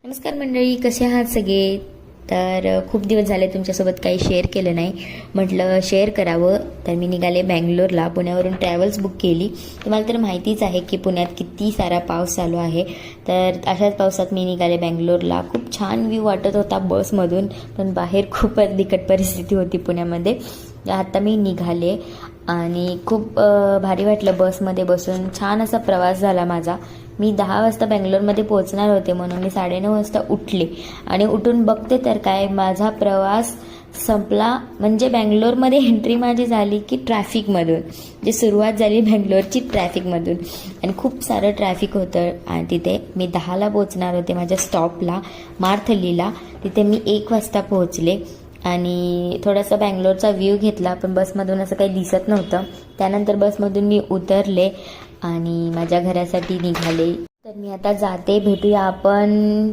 नमस्कार मंडळी, कसे आहात सगळे? तर खूप दिवस झाले तुमच्यासोबत काही शेअर केलं नाही, म्हटलं शेअर करावं. तर मी निघाले बँगलोरला. पुण्यावरून ट्रॅव्हल्स बुक केली. तुम्हाला तर माहितीच आहे की पुण्यात किती सारा पाऊस चालू आहे. तर अशाच पावसात मी निघाले बँगलोरला. खूप छान व्ह्यू वाटत होता बसमधून, पण बाहेर खूपच बिकट परिस्थिती होती पुण्यामध्ये. आता मी निघाले आणि खूप भारी वाटलं बसमध्ये बसून. छान असा प्रवास झाला माझा. मी 10 वाजता बँगलोरमध्ये पोहोचणार होते, म्हणून मी 9:30 वाजता उठले आणि उठून बघते तर काय, माझा प्रवास संपला. म्हणजे बँगलोरमध्ये एंट्री माझी झाली की ट्रॅफिकमधून, जी सुरुवात झाली बँगलोरची ट्रॅफिकमधून. आणि खूप सारं ट्रॅफिक होतं. आणि तिथे मी 10ला पोहोचणार होते माझ्या स्टॉपला, मार्थलीला. तिथे मी 1 वाजता पोहोचले आणि थोडासा बँगलोरचा व्ह्यू घेतला, पण बसमधून असं काही दिसत नव्हतं. त्यानंतर बसमधून मी उतरले आणि माझ्या घरासाठी निघाले. तर मी आता जाते. भेटूया आपण